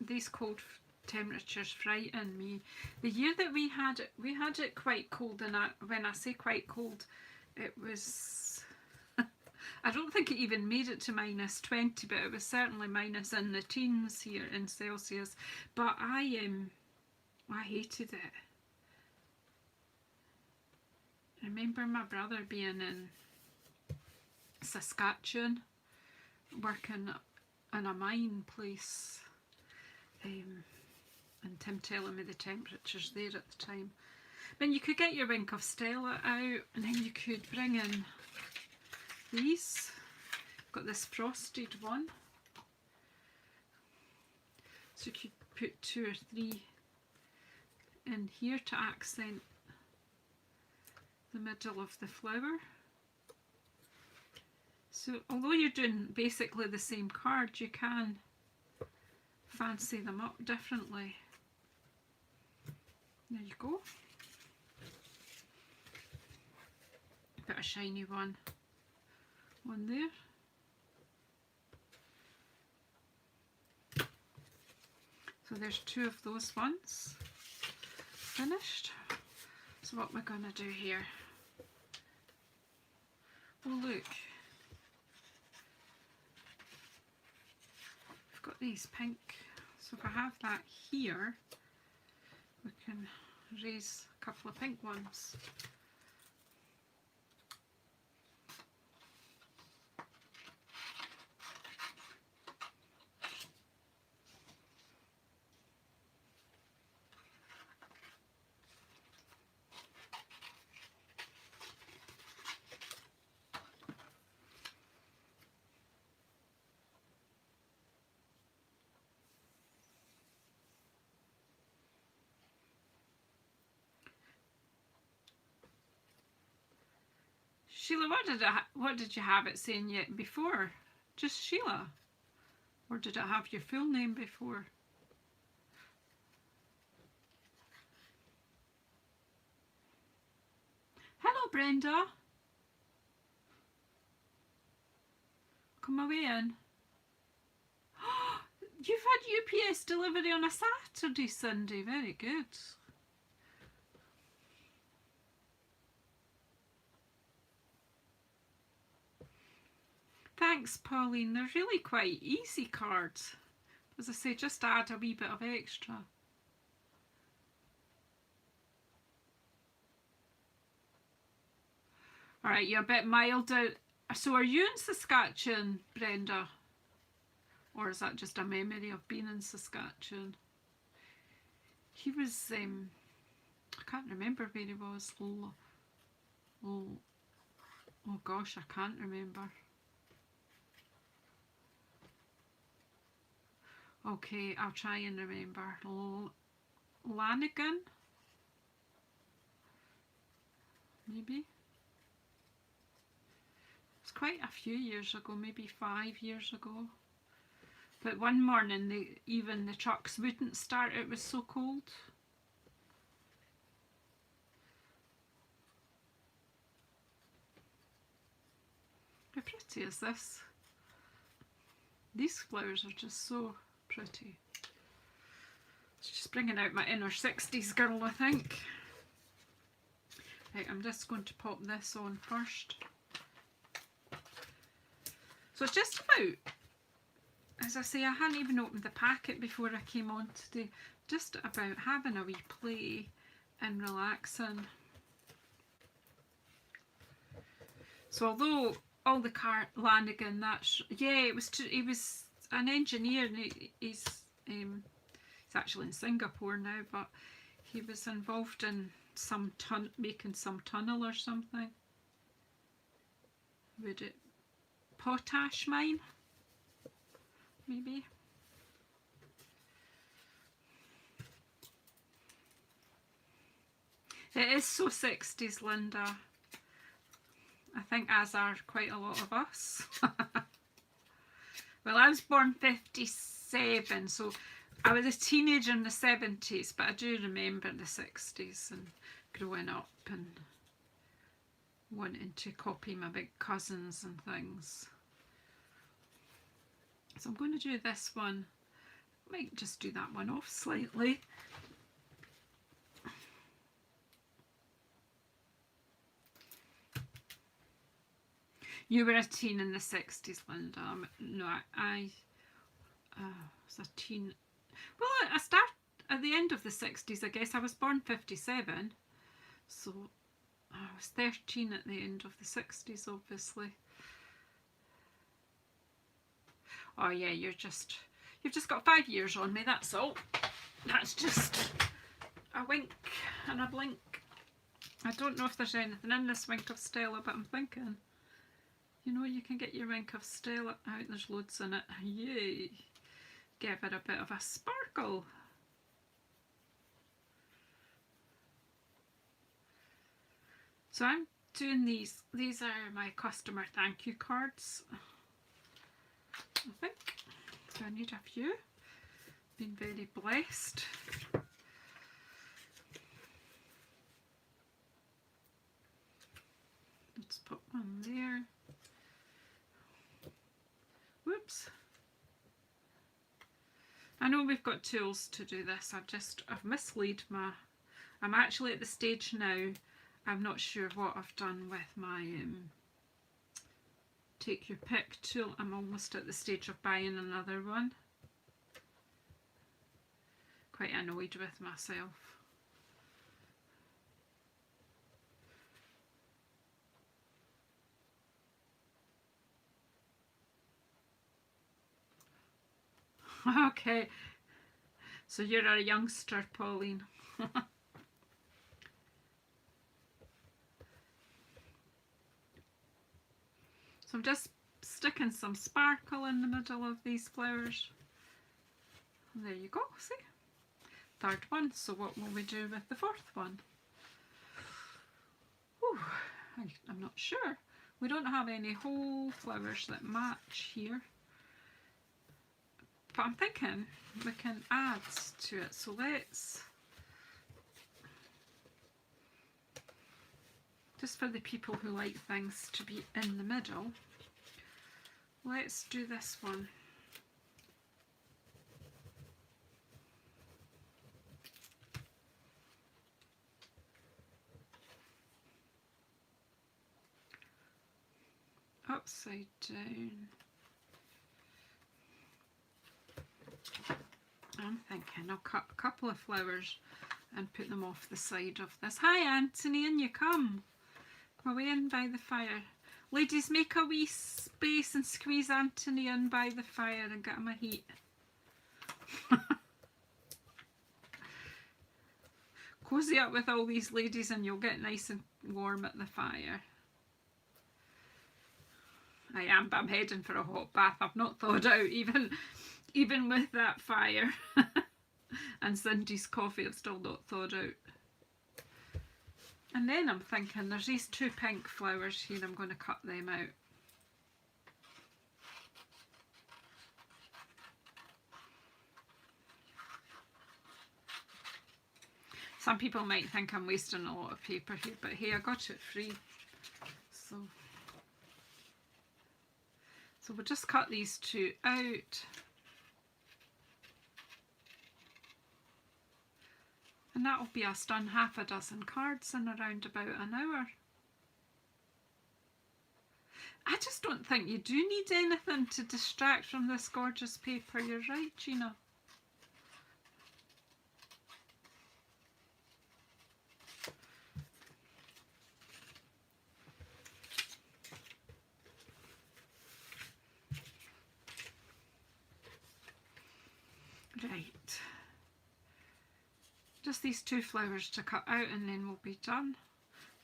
these cold temperatures frighten me. The year that we had it quite cold, and when I say quite cold, it was I don't think it even made it to -20, but it was certainly minus in the teens here in Celsius. But I hated it. I remember my brother being in Saskatchewan working in a mine place, and Tim telling me the temperatures there at the time. Then you could get your Wink of Stella out, and then you could bring in these. Got this frosted one, so you could put 2 or 3 in here to accent the middle of the flower. So although you're doing basically the same card, you can fancy them up differently. There you go. Bit of shiny one there. So there's 2 of those ones finished. So what we're going to do here, oh look, I've got these pink, so if I have that here, we can raise a couple of pink ones. Sheila, what did you have it saying yet before? Just Sheila? Or did it have your full name before? Hello, Brenda. Come away in. You've had UPS delivery on a Saturday, Sunday. Very good. Thanks, Pauline. They're really quite easy cards. As I say, just add a wee bit of extra. Alright, you're a bit milder. So are you in Saskatchewan, Brenda? Or is that just a memory of being in Saskatchewan? He was, I can't remember where he was. Oh gosh, I can't remember. Okay, I'll try and remember. Lanigan? Maybe? It's quite a few years ago, maybe 5 years ago. But one morning, even the trucks wouldn't start, it was so cold. How pretty is this? These flowers are just so pretty. It's just bringing out my inner 60s girl, I think. Right, I'm just going to pop this on first. So it's just about, as I say, I hadn't even opened the packet before I came on today. Just about having a wee play and relaxing. So although all the Lanigan, that's, yeah, he was an engineer, and he's actually in Singapore now, but he was involved in some making some tunnel or something. Would it potash mine? Maybe. It is so 60s, Linda. I think as are quite a lot of us. Well, I was born 57, so I was a teenager in the 70s, but I do remember the 60s and growing up and wanting to copy my big cousins and things. So I'm going to do this one. Might just do that one off slightly. You were a teen in the 60s, Linda. No, I was a teen. Well, I started at the end of the 60s, I guess. I was born 57, so I was 13 at the end of the 60s, obviously. Oh yeah, you've just got 5 years on me, that's all. That's just a wink and a blink. I don't know if there's anything in this wink of Stella, but I'm thinking, you know, you can get your wink of Stella out, there's loads in it. Yay! Give it a bit of a sparkle. So I'm doing these are my customer thank you cards, I think. So I need a few. Been very blessed. Let's put one there. Whoops. I know we've got tools to do this. I've mislaid I'm actually at the stage now, I'm not sure what I've done with my take your pick tool. I'm almost at the stage of buying another one. Quite annoyed with myself. Okay, so you're a youngster, Pauline. So I'm just sticking some sparkle in the middle of these flowers. And there you go, see? Third one, so what will we do with the fourth one? Whew, I'm not sure. We don't have any whole flowers that match here. But I'm thinking we can add to it. So let's, just for the people who like things to be in the middle, let's do this one. Upside down. I'm thinking I'll cut a couple of flowers and put them off the side of this. Hi Anthony, in you come. Come away in by the fire. Ladies, make a wee space and squeeze Anthony in by the fire and get him a heat. Cozy up with all these ladies and you'll get nice and warm at the fire. I am, but I'm heading for a hot bath. I've not thawed out even with that fire. And Cindy's coffee, I've still not thawed out. And then I'm thinking there's these two pink flowers here, I'm going to cut them out. Some people might think I'm wasting a lot of paper here, but hey, I got it free. So we'll just cut these two out. And that'll be us done, half a dozen cards in around about an hour. I just don't think you do need anything to distract from this gorgeous paper. You're right, Gina. Right. Just these two flowers to cut out and then we'll be done.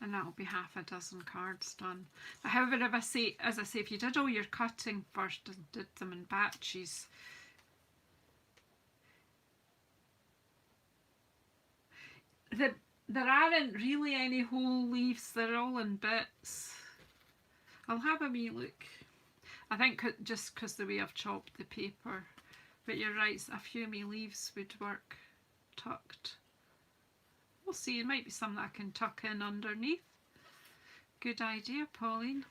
And that'll be half a dozen cards done. But however, as I say, if you did all your cutting first and did them in batches, there aren't really any whole leaves, they're all in bits. I'll have a wee look. I think just because the way I've chopped the paper. But you're right, a few wee leaves would work tucked. We'll see, it might be some that I can tuck in underneath. Good idea, Pauline.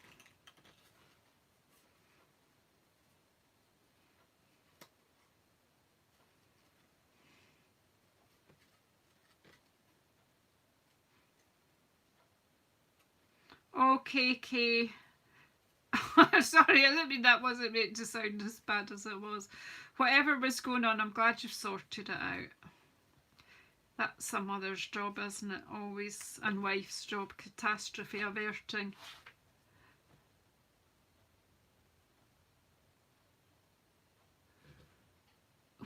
Okay, Kay. Sorry, I didn't mean that wasn't meant to sound as bad as it was. Whatever was going on, I'm glad you've sorted it out. That's a mother's job, isn't it? Always. And wife's job, catastrophe averting.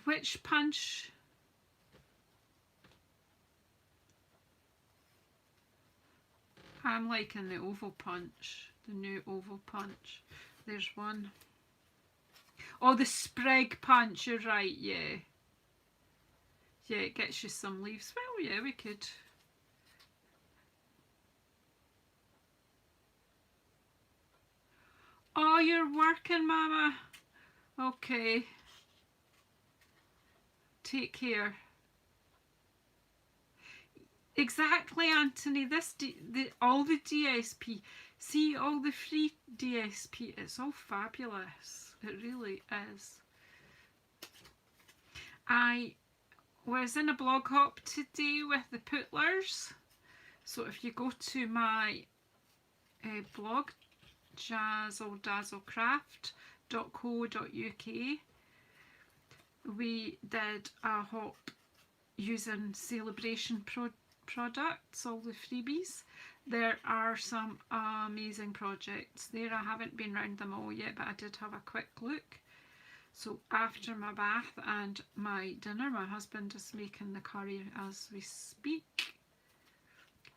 Which punch? I'm liking the oval punch, the new oval punch. There's one. Oh, the sprig punch, you're right, yeah. Yeah, it gets you some leaves. Well, yeah, we could. Oh, you're working, Mama. Okay. Take care. Exactly, Anthony. This all the DSP. See all the free DSP. It's all fabulous. It really is. I was in a blog hop today with the Pootlers. So if you go to my blog, jazzledazzlecraft.co.uk, we did a hop using Celebration products, all the freebies. There are some amazing projects there. I haven't been round them all yet, but I did have a quick look. So after my bath and my dinner, my husband is making the curry as we speak.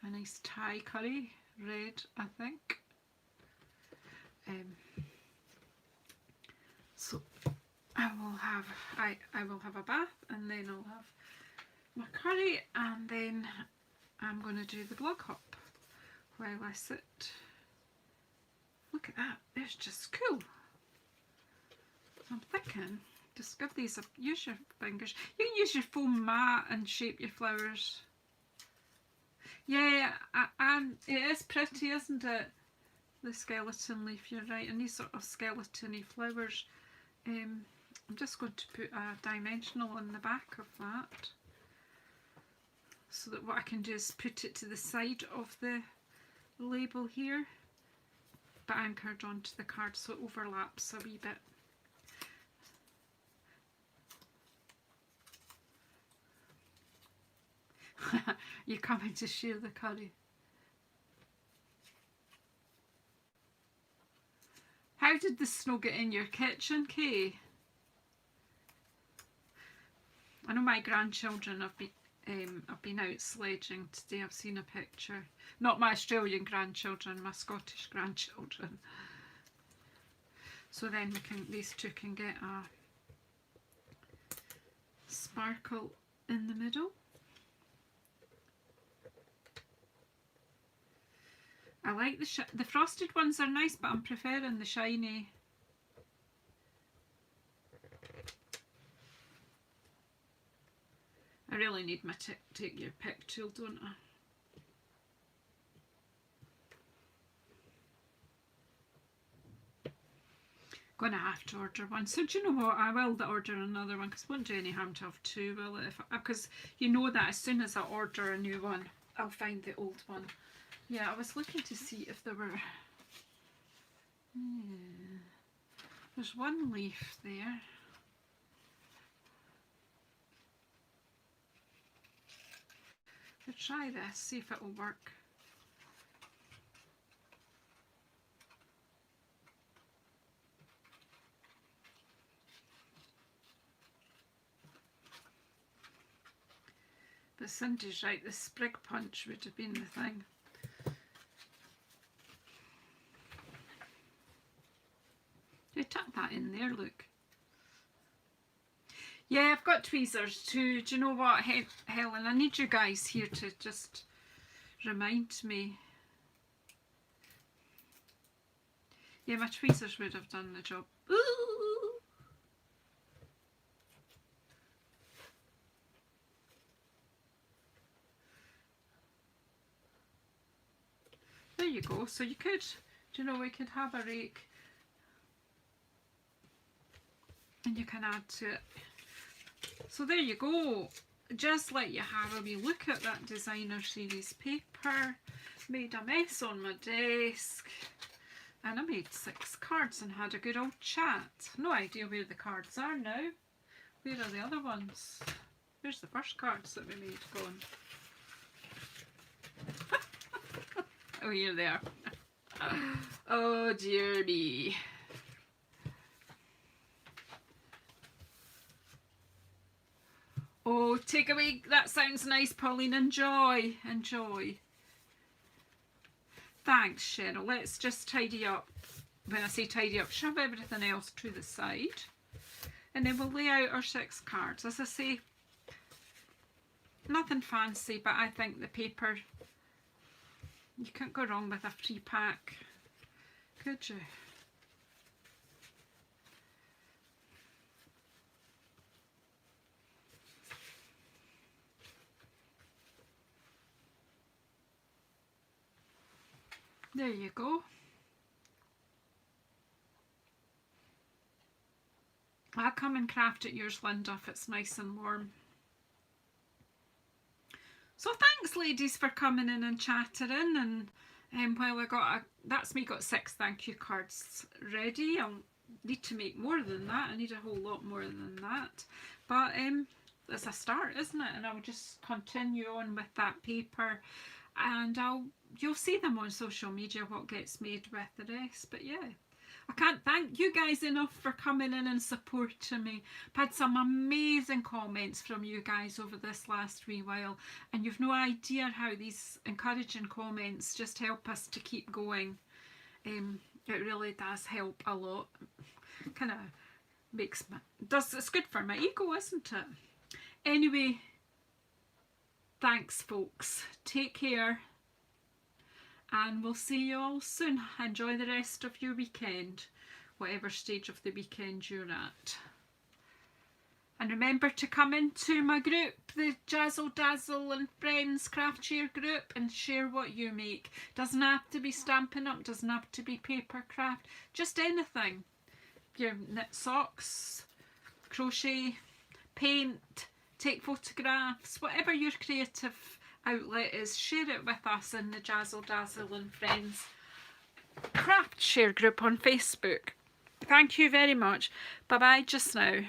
A nice Thai curry, red, I think. So I will have a bath, and then I'll have my curry, and then I'm going to do the blog hop while I sit. Look at that, it's just cool. I'm thinking, just give these a, use your fingers. You can use your foam mat and shape your flowers. Yeah, and it is pretty, isn't it? The skeleton leaf, you're right, and these sort of skeleton-y flowers. I'm just going to put a dimensional on the back of that, so that what I can do is put it to the side of the label here, but anchored onto the card so it overlaps a wee bit. You're coming to share the curry. How did the snow get in your kitchen, Kay? I know my grandchildren have been out sledging today. I've seen a picture. Not my Australian grandchildren, my Scottish grandchildren. So then these two can get a sparkle in the middle. I like the frosted ones are nice, but I'm preferring the shiny. I really need my take your pick tool, don't I? Gonna have to order one. So do you know what? I will order another one, because it won't do any harm to have two, will it? Because you know that as soon as I order a new one, I'll find the old one. Yeah, I was looking to see if there were... There's one leaf there. I'll try this, see if it will work. But Cindy's right, the sprig punch would have been the thing. You tuck that in there, look. Yeah, I've got tweezers too. Do you know what, Helen? I need you guys here to just remind me. Yeah, my tweezers would have done the job. Ooh. There you go. So you could, do you know, we could have a rake and you can add to it. So there you go. Just let you have a wee look at that designer series paper. Made a mess on my desk. And I made 6 cards and had a good old chat. No idea where the cards are now. Where are the other ones? Where's the first cards that we made gone? Oh, here they are. Oh dear me. Oh, take away, that sounds nice, Pauline. Enjoy, enjoy. Thanks, Cheryl. Let's just tidy up. When I say tidy up, shove everything else to the side. And then we'll lay out our 6 cards. As I say, nothing fancy, but I think the paper, you can't go wrong with a free pack, could you? There you go. I'll come and craft at yours, Linda, if it's nice and warm. So thanks, ladies, for coming in and chatting. And while I got that's me got 6 thank you cards ready. I'll need to make more than that. I need a whole lot more than that. But it's a start, isn't it? And I'll just continue on with that paper, and you'll see them on social media what gets made with the rest. But yeah, I can't thank you guys enough for coming in and supporting me. I've had some amazing comments from you guys over this last wee while, and you've no idea how these encouraging comments just help us to keep going. It really does help a lot. Kind of it's good for my ego, isn't it? Anyway, thanks, folks. Take care. And we'll see you all soon. Enjoy the rest of your weekend, whatever stage of the weekend you're at. And remember to come into my group, the Jazzle Dazzle and Friends Craft Share group, and share what you make. Doesn't have to be Stampin' Up, doesn't have to be paper craft, just anything. Your knit socks, crochet, paint, take photographs, whatever your creative outlet is, share it with us in the Jazzle Dazzle and Friends Craft Share group on Facebook. Thank you very much. Bye bye just now.